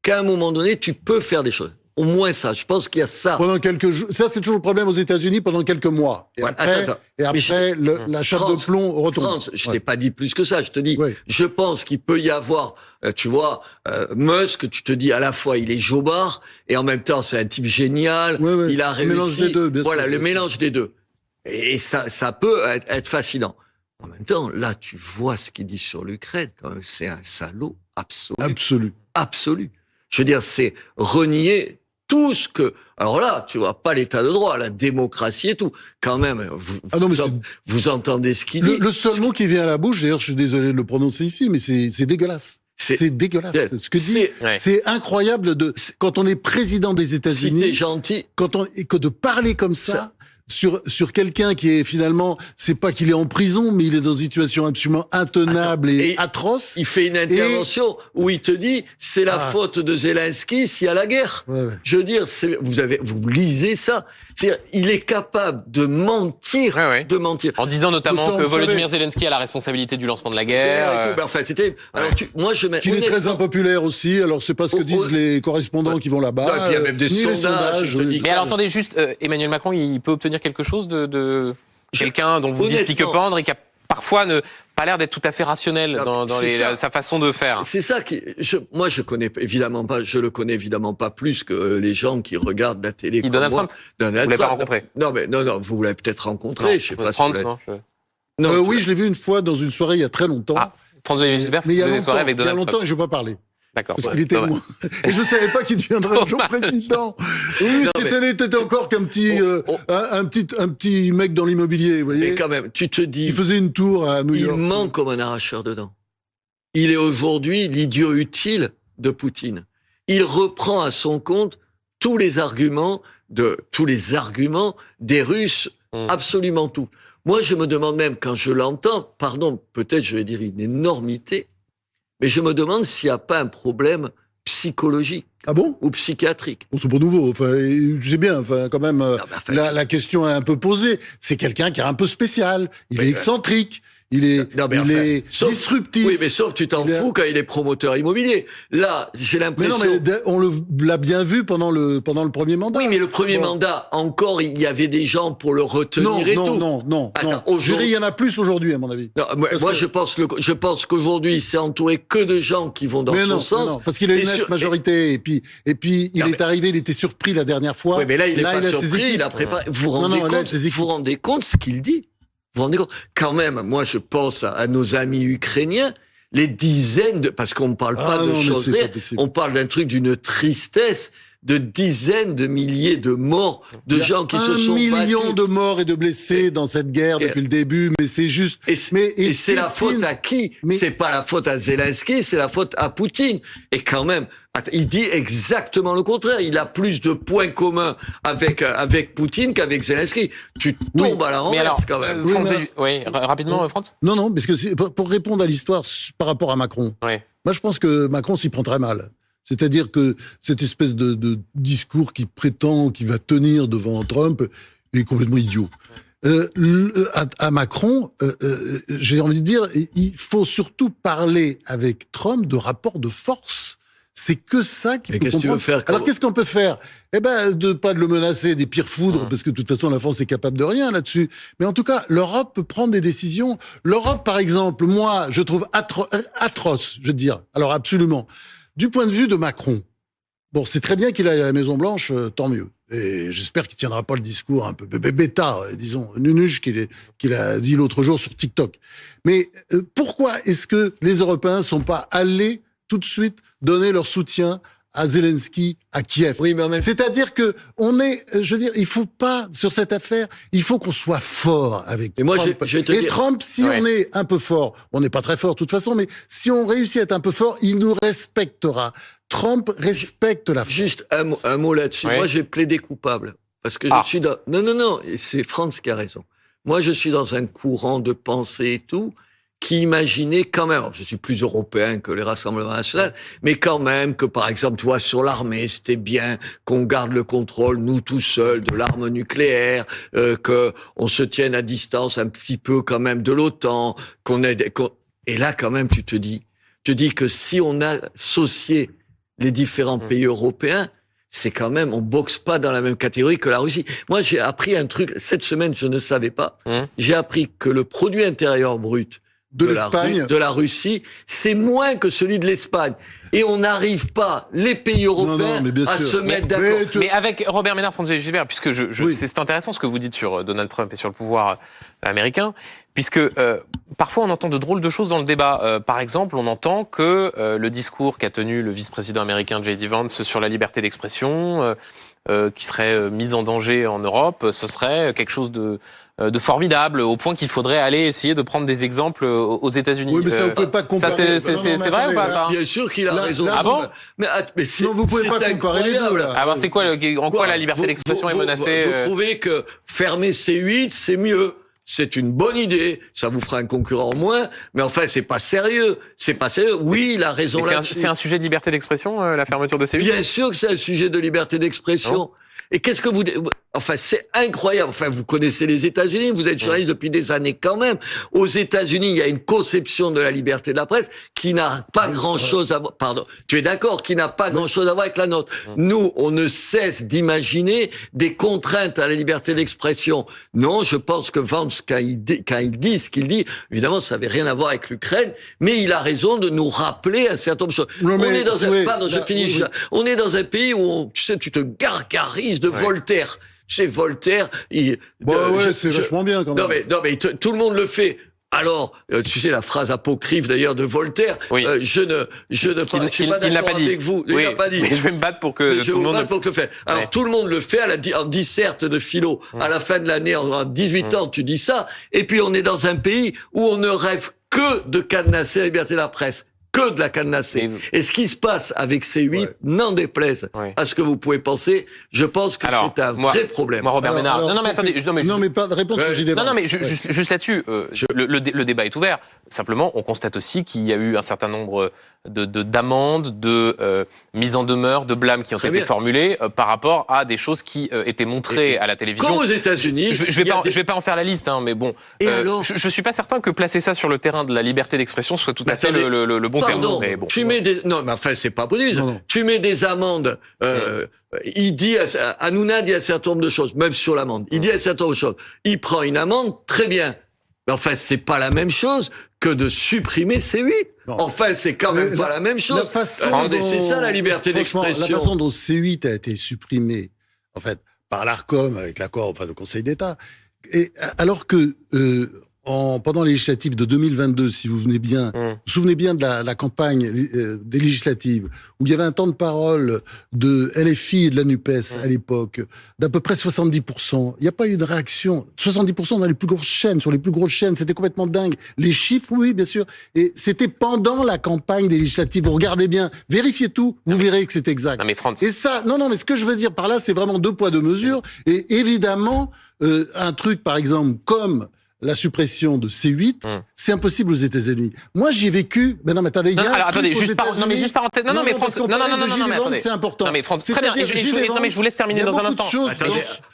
qu'à un moment donné, tu peux faire des choses. Au moins ça. Je pense qu'il y a ça. Pendant quelques jours. Ça, c'est toujours le problème aux États-Unis pendant quelques mois. Et après, la chape de plomb retombe. France, je t'ai pas dit plus que ça. Je te dis, je pense qu'il peut y avoir, tu vois, Musk, tu te dis à la fois il est jobard et en même temps c'est un type génial. Il a réussi. Le mélange des deux, bien sûr. Le mélange des deux. Et ça peut être fascinant. En même temps, là, tu vois ce qu'il dit sur l'Ukraine. C'est un salaud absolu. Absolu. Je veux dire, c'est renier tout ce que... Alors là, tu vois, pas l'état de droit, la démocratie et tout. Quand même, vous entendez ce qu'il dit. Le seul mot qui vient à la bouche, d'ailleurs, je suis désolé de le prononcer ici, mais c'est dégueulasse. C'est dégueulasse. Ce que dit, c'est incroyable quand on est président des États-Unis. Si t'es gentil. Que de parler comme ça sur quelqu'un qui est finalement, c'est pas qu'il est en prison, mais il est dans une situation absolument intenable et atroce. Il fait une intervention où il te dit, c'est la faute de Zelensky s'il y a la guerre. Je veux dire, vous lisez ça. C'est-à-dire, il est capable de mentir, de mentir. En disant notamment que Volodymyr Zelensky a la responsabilité du lancement de la guerre. C'était, alors moi je mets. Qu'il est très impopulaire aussi, alors c'est pas ce que disent les correspondants qui vont là-bas. Non, et puis il y a même des sondages. Mais alors attendez juste, Emmanuel Macron, il peut obtenir quelque chose de quelqu'un dont vous dites pique-pendre et qui a parfois pas l'air d'être tout à fait rationnel dans sa façon de faire. C'est ça moi je le connais évidemment pas plus que les gens qui regardent la télé. Donald Trump. Vous l'avez pas rencontré? Non, vous l'avez peut-être rencontré. Je sais pas si oui, je l'ai vu une fois dans une soirée il y a très longtemps. François Gisbert faisait des soirées avec Donald Trump. Il y a longtemps et je vais pas parler. D'accord. Parce qu'il était loin. Et je savais pas qu'il deviendrait un jour président. Oui, t'étais encore qu'un petit, un petit mec dans l'immobilier, vous voyez. Mais quand même, tu te dis. Il faisait une tour à New York. Il ment comme un arracheur de dents. Il est aujourd'hui l'idiot utile de Poutine. Il reprend à son compte tous les arguments des Russes, absolument tout. Moi, je me demande même, quand je l'entends, pardon, peut-être je vais dire une énormité, mais je me demande s'il n'y a pas un problème psychologique. Ah bon? Ou psychiatrique. Bon, c'est pas nouveau. Enfin, je sais bien, quand même, la question est un peu posée. C'est quelqu'un qui est un peu spécial. Il est excentrique. il est disruptif. Oui, mais sauf tu t'en fous quand il est promoteur immobilier. Là, j'ai l'impression. Mais non, mais on l'a bien vu pendant le premier mandat. Oui, mais le premier mandat, encore, il y avait des gens pour le retenir et tout. Non. Attends, aujourd'hui, il y en a plus aujourd'hui, à mon avis. Non, moi, je pense qu'aujourd'hui, il s'est entouré que de gens qui vont dans son sens. Non, parce qu'il a une nette majorité. Et puis, il est arrivé, il était surpris la dernière fois. Oui, mais là, il est pas surpris, il a préparé. Vous vous rendez compte ce qu'il dit? Vous vous rendez compte? Quand même, moi, je pense à nos amis ukrainiens, les dizaines parce qu'on ne parle pas de choses réelles, on parle d'un truc d'une tristesse, de dizaines de milliers de morts, de gens qui se sont battus. 1 million de morts et de blessés dans cette guerre depuis le début, mais c'est juste. Et c'est la faute à qui? C'est pas la faute à Zelensky, c'est la faute à Poutine. Et quand même, il dit exactement le contraire. Il a plus de points communs avec Poutine qu'avec Zelensky. Tu tombes à la renverse quand même. Rapidement, Franz. Non, parce que pour répondre à l'histoire par rapport à Macron, moi je pense que Macron s'y prend très mal. C'est-à-dire que cette espèce de discours qui prétend qu'il va tenir devant Trump est complètement idiot. À Macron, j'ai envie de dire, il faut surtout parler avec Trump de rapport de force. C'est que ça qu'il peut comprendre. Alors qu'est-ce qu'on peut faire? De pas de le menacer des pires foudres, parce que de toute façon la France est capable de rien là-dessus. Mais en tout cas, l'Europe peut prendre des décisions. L'Europe, par exemple, moi, je trouve atroce, je veux dire. Alors absolument. Du point de vue de Macron, bon, c'est très bien qu'il aille à la Maison-Blanche, tant mieux. Et j'espère qu'il tiendra pas le discours un peu bêta, disons, nunuche qu'il a dit l'autre jour sur TikTok. Mais pourquoi est-ce que les Européens sont pas allés tout de suite donner leur soutien à Zelensky, à Kiev? Oui, mais même... C'est-à-dire que je veux dire, il faut pas, sur cette affaire, il faut qu'on soit fort avec Trump. Trump, si on est un peu fort, on n'est pas très fort de toute façon, mais si on réussit à être un peu fort, il nous respectera. Trump respecte la France. Juste un mot là-dessus. Moi, j'ai plaidé coupable. Parce que je suis dans... Non, c'est Franz qui a raison. Moi, je suis dans un courant de pensée et tout, qui imaginait quand même, alors je suis plus européen que les rassemblements nationaux, mais quand même que, par exemple, tu vois, sur l'armée, c'était bien qu'on garde le contrôle, nous tout seuls, de l'arme nucléaire, que on se tienne à distance un petit peu quand même de l'OTAN, et là, quand même, tu te dis que si on a associé les différents pays européens, c'est quand même, on boxe pas dans la même catégorie que la Russie. Moi, j'ai appris un truc, cette semaine, je ne savais pas, j'ai appris que le produit intérieur brut de la Russie, c'est moins que celui de l'Espagne. Et on n'arrive pas, les pays européens, à se mettre d'accord. Mais avec Robert Ménard, Franz Gilbert, puisque c'est intéressant ce que vous dites sur Donald Trump et sur le pouvoir américain, puisque parfois on entend de drôles de choses dans le débat. Par exemple, on entend que le discours qu'a tenu le vice-président américain J.D. Vance sur la liberté d'expression, qui serait mise en danger en Europe, ce serait quelque chose de formidable, au point qu'il faudrait aller essayer de prendre des exemples aux États-Unis. Oui, mais ça, vous pouvez pas comparer. Ça, c'est vrai ou pas? Bien sûr qu'il a raison. Ah bon? Mais non, vous pouvez pas comparer les deux, là. Alors, c'est quoi, en quoi la liberté d'expression est menacée? Vous trouvez que fermer C8, c'est mieux? C'est une bonne idée, ça vous fera un concurrent en moins, mais enfin, c'est pas sérieux. Oui, il a raison là-dessus. C'est un sujet de liberté d'expression, la fermeture de C8? Bien sûr que c'est un sujet de liberté d'expression. Non. Et qu'est-ce que vous... Enfin, c'est incroyable. Enfin, vous connaissez les États-Unis, vous êtes journaliste depuis des années quand même. Aux États-Unis, il y a une conception de la liberté de la presse qui n'a pas grand-chose à voir... Pardon, tu es d'accord, qui n'a pas grand-chose à voir avec la nôtre. Nous, on ne cesse d'imaginer des contraintes à la liberté d'expression. Non, je pense que Vance, quand il dit ce qu'il dit, évidemment, ça n'avait rien à voir avec l'Ukraine, mais il a raison de nous rappeler un certain nombre de choses. On est dans un... Pardon, je finis. On est dans un pays où, tu sais, tu te gargarises de Voltaire. Chez Voltaire, c'est vachement bien quand même. Non mais tout le monde le fait. Alors, tu sais la phrase apocryphe d'ailleurs de Voltaire, je ne suis pas d'accord avec vous. Il n'a pas dit. Mais je vais me battre pour que tout le monde le fasse. Alors tout le monde le fait en disserte de philo. À la fin de l'année, en 18 ans, tu dis ça. Et puis on est dans un pays où on ne rêve que de cadenasser la liberté de la presse. que de la cadenassée. Et ce qui se passe avec C8, n'en déplaise à ce que vous pouvez penser, je pense que c'est un vrai problème. Moi, Robert Ménard. Non, mais attendez. Non, mais pas de réponse sur JD Vance. Non, mais juste là-dessus, le débat est ouvert. Simplement, on constate aussi qu'il y a eu un certain nombre d'amendes, de mises en demeure, de blâmes qui ont été formulées par rapport à des choses qui étaient montrées à la télévision. Comme aux États-Unis. Je vais pas en faire la liste, hein, mais bon. Alors je suis pas certain que placer ça sur le terrain de la liberté d'expression soit tout à fait le bon terme. Mais bon. Non, mais enfin, c'est pas possible. Tu mets des amendes. Il dit, Hanouna dit un certain nombre de choses, même sur l'amende. Il dit un certain nombre de choses. Il prend une amende, très bien. Mais enfin, c'est pas la même chose que de supprimer C8. Enfin, c'est quand même pas la même chose. C'est ça la liberté d'expression. La façon dont C8 a été supprimé, en fait, par l'Arcom, avec l'accord, enfin, du Conseil d'État, et alors que pendant les législatives de 2022, si vous vous souvenez bien de la campagne des législatives, où il y avait un temps de parole de LFI et de la NUPES à l'époque, d'à peu près 70%. Il n'y a pas eu de réaction. 70% dans les plus grosses chaînes, sur les plus grosses chaînes, c'était complètement dingue. Les chiffres, oui, bien sûr. Et c'était pendant la campagne des législatives. Vous regardez bien, vérifiez tout, vous verrez que c'est exact. Non, mais Franz. Et ça, non, mais ce que je veux dire par là, c'est vraiment 2 poids 2 mesures. Et évidemment, un truc, par exemple, comme la suppression de C8, c'est impossible aux États-Unis. Moi, j'y ai vécu. Mais non, mais attendez, attendez, juste parenthèse. Non, mais France, non, mais attendez. C'est important. Non, mais France, très bien. Non, mais je vous laisse terminer dans un instant.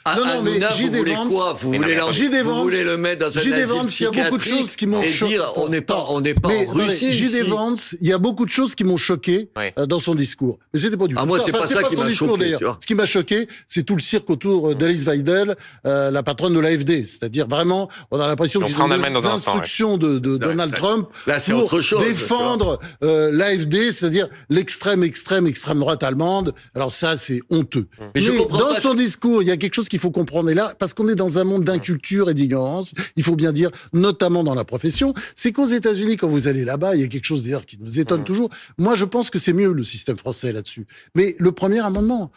Attendez, mais vous voulez quoi? Vous voulez le mettre dans un asile psychiatrique? Il y a beaucoup de choses qui m'ont choqué. Et dire, on n'est pas en Russie. JD Vance, il y a beaucoup de choses qui m'ont choqué dans son discours. Mais c'était pas du tout. Moi, c'est pas ça qui m'a choqué. Ce qui m'a choqué, c'est tout le cirque autour d'Alice Weidel, la patronne de l'AfD. C'est-à-dire vraiment, on a l'impression qu'ils ont des instructions de Donald Trump pour défendre l'AfD, c'est-à-dire l'extrême droite allemande. Alors ça, c'est honteux. Mais dans son discours, il y a quelque chose qu'il faut comprendre. Et là, parce qu'on est dans un monde d'inculture et d'ignorance, il faut bien dire, notamment dans la profession, c'est qu'aux États-Unis, quand vous allez là-bas, il y a quelque chose d'ailleurs qui nous étonne toujours. Moi, je pense que c'est mieux le système français là-dessus. Mais le premier amendement,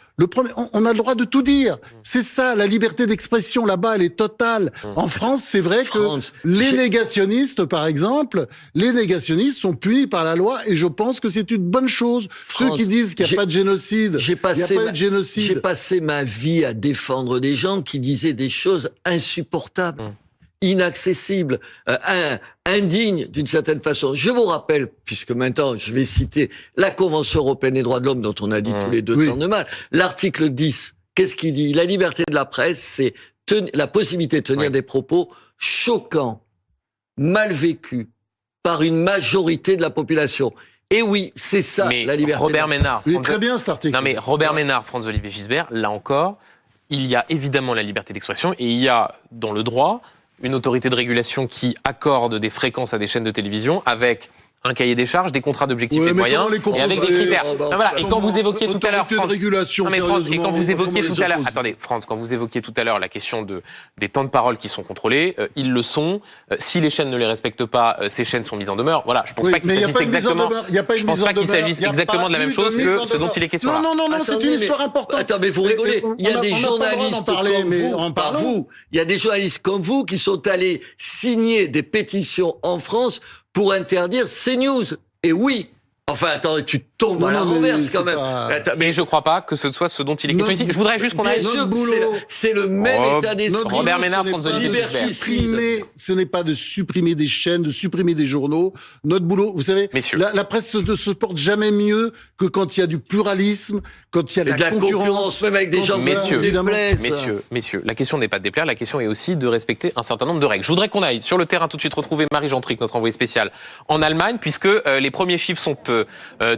on a le droit de tout dire. C'est ça, la liberté d'expression là-bas, elle est totale. En France, c'est vrai que les négationnistes, par exemple, les négationnistes sont punis par la loi et je pense que c'est une bonne chose. Ceux qui disent qu'il n'y a pas de génocide, il n'y a pas eu de génocide. J'ai passé ma vie à défendre des gens qui disaient des choses insupportables, inaccessibles, indignes d'une certaine façon. Je vous rappelle, puisque maintenant je vais citer la Convention européenne des droits de l'homme dont on a dit tous les deux tant de mal, l'article 10, qu'est-ce qu'il dit? La liberté de la presse, c'est la possibilité de tenir des propos choquants, mal vécus par une majorité de la population. Et oui, c'est ça, la liberté. Robert Ménard. Il est très bien cet article. Non mais Robert Ménard, Franz-Olivier Gisbert, là encore, il y a évidemment la liberté d'expression et il y a dans le droit une autorité de régulation qui accorde des fréquences à des chaînes de télévision avec un cahier des charges, des contrats d'objectifs et de moyens, et avec des critères. Et quand vous évoquiez tout à l'heure, quand vous évoquiez tout à l'heure la question des temps de parole qui sont contrôlés, ils le sont. Si les chaînes ne les respectent pas, ces chaînes sont mises en demeure. Voilà, je pense pas qu'il s'agisse exactement. Je pense pas qu'il s'agisse exactement de la même chose que ce dont il est question là. Non, c'est une histoire importante. Attends, mais vous rigolez. Il y a des journalistes comme vous. Il y a des journalistes comme vous qui sont allés signer des pétitions en France pour interdire CNews. Et oui, enfin, attends, tu tombes à la renverse quand même. Mais je crois pas que ce soit ce dont il est question ici. Je voudrais juste qu'on aille... C'est le même état d'esprit. Robert Ménard, Franz-Olivier Gisbert. Ce n'est pas de supprimer des chaînes, de supprimer des journaux. Notre boulot, vous savez, la presse ne se porte jamais mieux que quand il y a du pluralisme, quand il y a de la concurrence, même avec des gens messieurs, la question n'est pas de déplaire, la question est aussi de respecter un certain nombre de règles. Je voudrais qu'on aille sur le terrain tout de suite retrouver Marie Gentric, notre envoyée spéciale en Allemagne, puisque les premiers chiffres sont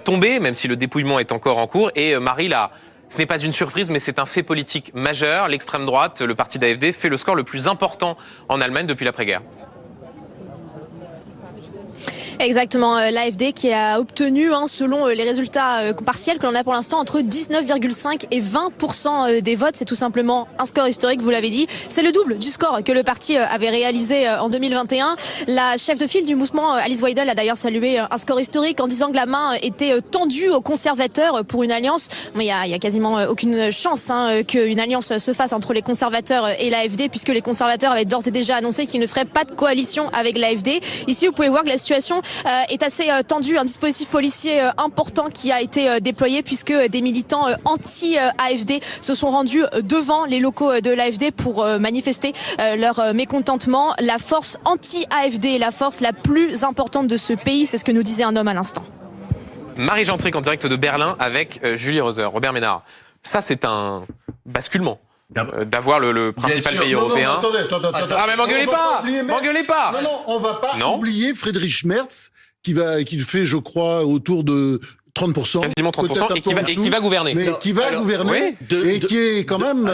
tombés, même si le dépouillement est encore en cours. Et Marie, là, ce n'est pas une surprise, mais c'est un fait politique majeur. L'extrême droite, le parti d'AfD, fait le score le plus important en Allemagne depuis l'après-guerre. Exactement, l'AfD qui a obtenu, selon les résultats partiels que l'on a pour l'instant, entre 19,5 et 20% des votes. C'est tout simplement un score historique, vous l'avez dit. C'est le double du score que le parti avait réalisé en 2021. La chef de file du mouvement, Alice Weidel, a d'ailleurs salué un score historique en disant que la main était tendue aux conservateurs pour une alliance. Mais il y a quasiment aucune chance qu'une alliance se fasse entre les conservateurs et l'AfD, puisque les conservateurs avaient d'ores et déjà annoncé qu'ils ne feraient pas de coalition avec l'AfD. Ici, vous pouvez voir que la situation est assez tendue. Un dispositif policier important qui a été déployé puisque des militants anti-AFD se sont rendus devant les locaux de l'AFD pour manifester leur mécontentement. La force anti-AFD est la force la plus importante de ce pays, c'est ce que nous disait un homme à l'instant. Marie Gentric en direct de Berlin avec Julie Reuser. Robert Ménard, ça c'est un basculement. D'avoir le principal pays européen. Non, attendez. Ah mais m'engueulez pas. Non, on va pas oublier Friedrich Merz qui fait, je crois, autour de 30%. Quasiment 30% et qui va gouverner. Mais qui va gouverner qui est quand même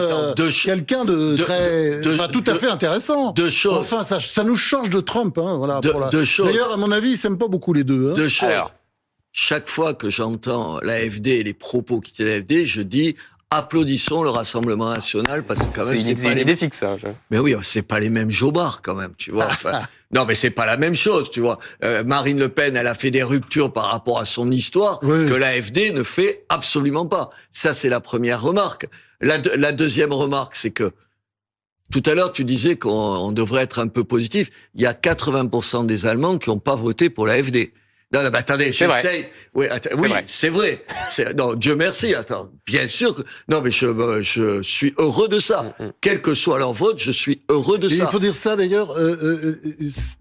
quelqu'un de très, tout à fait intéressant. Deux choses. Enfin, ça nous change de Trump, hein, voilà. Deux choses. D'ailleurs, à mon avis, ils s'aiment pas beaucoup les deux. Hein. Deux choses. Alors, chaque fois que j'entends l'AFD et les propos qui étaient l'AFD, je dis applaudissons le Rassemblement National parce que quand même c'est une idée fixe, ça. Mais oui, c'est pas les mêmes jobards quand même, tu vois. Enfin, non, mais c'est pas la même chose, tu vois. Marine Le Pen, elle a fait des ruptures par rapport à son histoire que l'AFD ne fait absolument pas. Ça, c'est la première remarque. La deuxième remarque, c'est que tout à l'heure, tu disais qu'on devrait être un peu positif. Il y a 80% des Allemands qui n'ont pas voté pour l'AFD. Non, mais attendez, j'essaye. Oui, c'est vrai. Non, Dieu merci. Attends, bien sûr que. Non, mais je suis heureux de ça. Quel que soit leur vote, je suis heureux de ça. Il faut dire ça d'ailleurs,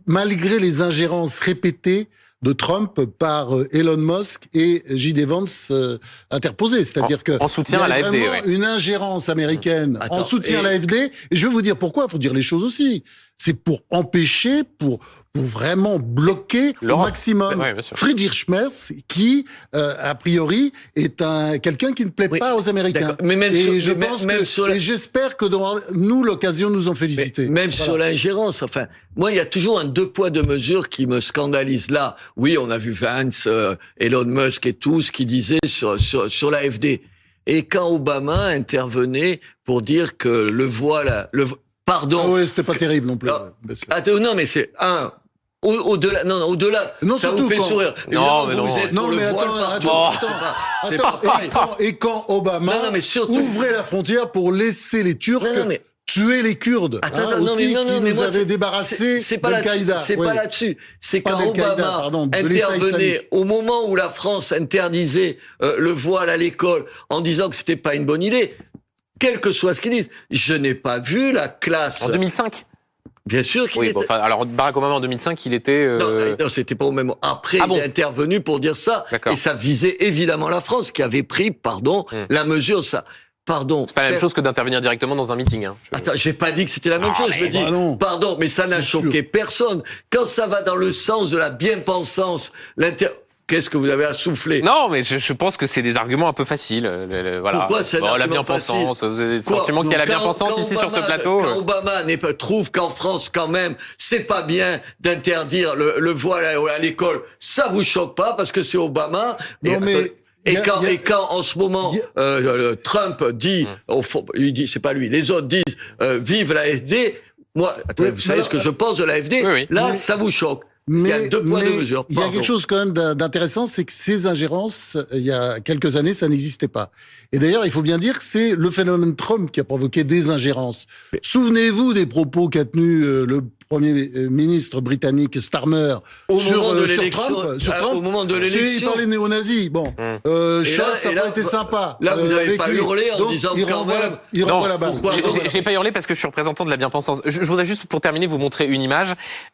malgré les ingérences répétées de Trump par Elon Musk et J.D. Vance interposés. C'est-à-dire que en soutien à l'AFD, une ingérence américaine en soutien à l'AFD. Et je vais vous dire pourquoi. Il faut dire les choses aussi. C'est pour empêcher, pour vraiment bloquer au maximum Friedrich Merz, qui a priori est quelqu'un qui ne plaît pas aux Américains. Mais même et j'espère que nous l'occasion nous en féliciter. Même sur l'ingérence, enfin, moi il y a toujours un deux poids deux mesures qui me scandalise là. Oui, on a vu Vance, Elon Musk et tout ce qu'ils disaient sur l'AFD. Et quand Obama intervenait pour dire que le voile, pardon. Oui, c'était pas terrible non plus. Non, mais c'est au-delà. Non, ça vous fait sourire. Non, mais vous êtes pour le voile partout. Et quand Obama ouvrait la frontière pour laisser les Turcs tuer les Kurdes, qui nous avaient débarrassés d'Al-Qaïda. C'est pas là-dessus. C'est quand Obama intervenait au moment où la France interdisait le voile à l'école en disant que c'était pas une bonne idée. Quel que soit ce qu'ils disent, je n'ai pas vu la classe. En 2005. Bien sûr qu'il était. Alors Barack Obama en 2005, il était. Non, c'était pas au même. Après, il est intervenu pour dire ça, et ça visait évidemment la France qui avait pris, la mesure. Ça, pardon. C'est pas la même chose que d'intervenir directement dans un meeting. Hein. Attends, j'ai pas dit que c'était la même chose. Je me dis, pardon, mais ça n'a choqué personne. Quand ça va dans le sens de la bien-pensance, qu'est-ce que vous avez à souffler? Non, mais je pense que c'est des arguments un peu faciles. Voilà. Pourquoi c'est la bien-pensance. Vous avez le sentiment qu'il y a la bien-pensance ici sur ce plateau. Quand Obama trouve qu'en France, quand même, c'est pas bien d'interdire le voile à l'école, ça vous choque pas parce que c'est Obama. Non, mais... Et quand en ce moment Trump dit, il dit, c'est pas lui, les autres disent vive l'AFD. Moi, attendez, vous savez ce que je pense de l'AFD. Là, ça vous choque. Il y a deux poids, deux mesures. Il y a quelque chose quand même d'intéressant, c'est que ces ingérences, il y a quelques années, ça n'existait pas. Et d'ailleurs, il faut bien dire que c'est le phénomène Trump qui a provoqué des ingérences. Souvenez-vous des propos qu'a tenus le Premier ministre britannique Starmer sur Trump. Au moment de l'élection. Il parlait néo-nazis. Bon, ça n'a pas été sympa. Là, vous n'avez pas hurlé en disant quand même. Il renvoie la balle. J'ai pas hurlé parce que je suis représentant de la bien-pensance. Je voudrais juste, pour terminer, vous montrer une image.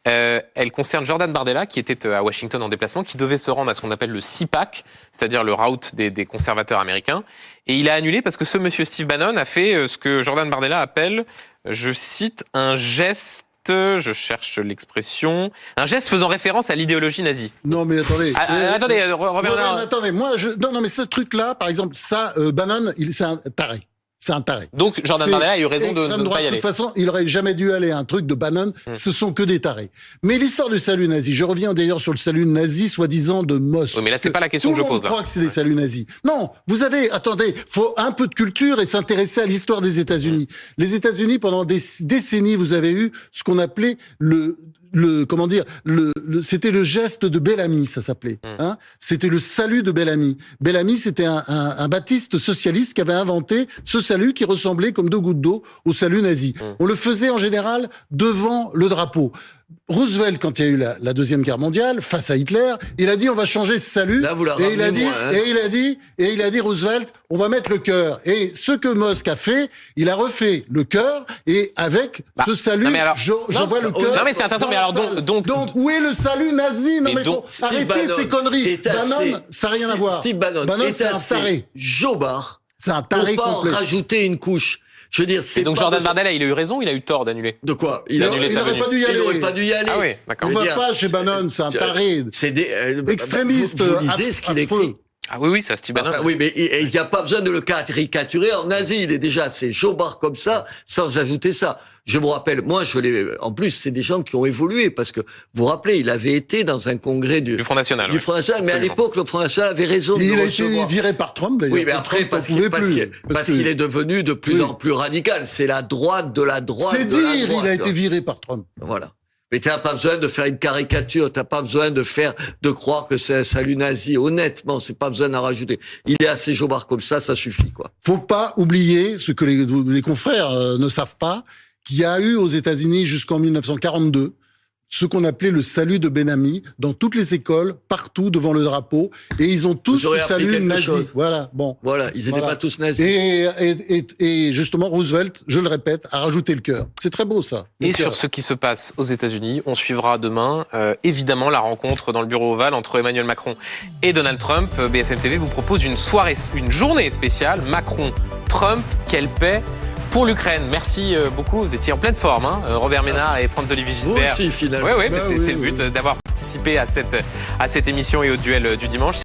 Elle concerne Jordan Bardella, qui était à Washington en déplacement, qui devait se rendre à ce qu'on appelle le CPAC, c'est-à-dire le route des conservateurs américains. Et il a annulé parce que ce monsieur Steve Bannon a fait ce que Jordan Bardella appelle, je cite, un geste. Je cherche l'expression. Un geste faisant référence à l'idéologie nazie. Non, mais attendez. Attendez, Robert. Attendez, non, mais ce truc-là, par exemple, ça, Bannon, c'est un taré. C'est un taré. Donc, Jordan Bardella a eu raison de ne pas y aller. De toute façon, il aurait jamais dû aller à un truc de Bannon. Ce sont que des tarés. Mais l'histoire du salut nazi, je reviens d'ailleurs sur le salut nazi, soi-disant de Moscou. Oui, mais là, c'est pas la question que je pose. Tout le monde croit que c'est des saluts nazis. Non, attendez, faut un peu de culture et s'intéresser à l'histoire des États-Unis. Les États-Unis, pendant des décennies, vous avez eu ce qu'on appelait c'était le geste de Bellamy, ça s'appelait. Hein, c'était le salut de Bellamy. Bellamy, c'était un baptiste socialiste qui avait inventé ce salut qui ressemblait comme deux gouttes d'eau au salut nazi. On le faisait en général devant le drapeau. Roosevelt, quand il y a eu la Deuxième Guerre mondiale, face à Hitler, il a dit on va changer ce salut. Là, vous la et il a ramenez dit, moins, hein. et il a dit Roosevelt, on va mettre le cœur. Et ce que Musk a fait, il a refait le cœur et avec ce salut, non, mais alors- j'envoie le cœur. Non, mais c'est intéressant, mais alors, donc- où est le salut nazi? Non, Mais mais donc, faut arrêter ces conneries. Bannon, ça n'a rien à voir. Steve Bannon est c'est un assez taré. jobard C'est un pour taré pas en complet. rajouter une couche. Je veux dire, c'est Et donc pas Jordan besoin- Bardella, il a eu raison, il a eu tort d'annuler. De quoi? Il a annulé Il sa n'aurait venue. pas dû y Il aller. n'aurait pas dû y aller. Ah oui, d'accord. On Je veux va dire, pas chez Bannon, c'est un taré. C'est des Extrémiste, Vous lisez ce qu'il affreux. écrit. Ah oui, ça, Steve Bannon. Enfin, oui, mais il n'y a pas besoin de le caricaturer en nazi. Il est déjà assez jobard comme ça, sans ajouter ça. Je vous rappelle, moi, en plus, c'est des gens qui ont évolué, parce que, vous vous rappelez, il avait été dans un congrès du Du Front National. du ouais. Front National, mais à Absolument. l'époque, le Front National avait raison de Et il le a été recevoir. viré par Trump, d'ailleurs. Oui, mais après, Trump parce n'en pouvait qu'il plus. Parce que- est devenu de plus Oui. en plus radical. C'est la droite de la droite C'est de la dire, droite. il a été viré par Trump. Voilà. Mais t'as pas besoin de faire une caricature, t'as pas besoin de croire que c'est un salut nazi. Honnêtement, c'est pas besoin d'en rajouter. Il est assez jobard comme ça suffit, quoi. Faut pas oublier ce que les confrères ne savent pas, qu'il y a eu aux États-Unis jusqu'en 1942 ce qu'on appelait le salut de Ben Ami dans toutes les écoles, partout devant le drapeau, et ils ont tous Vous aurez ce appris salut quelque nazi. chose. Voilà, bon. Voilà. Ils étaient Voilà. pas tous nazis. Et justement, Roosevelt, je le répète, a rajouté le cœur. C'est très beau, ça. Le Et cœur. sur ce qui se passe aux États-Unis, on suivra demain, évidemment, la rencontre dans le bureau ovale entre Emmanuel Macron et Donald Trump. BFM TV vous propose une journée spéciale Macron-Trump, quelle paix pour l'Ukraine. Merci beaucoup. Vous étiez en pleine forme, hein, Robert Ménard et Franz-Olivier Vous Gisbert. aussi, finalement. Oui, Bah c'est oui, le but d'avoir participé à cette émission et au duel du dimanche.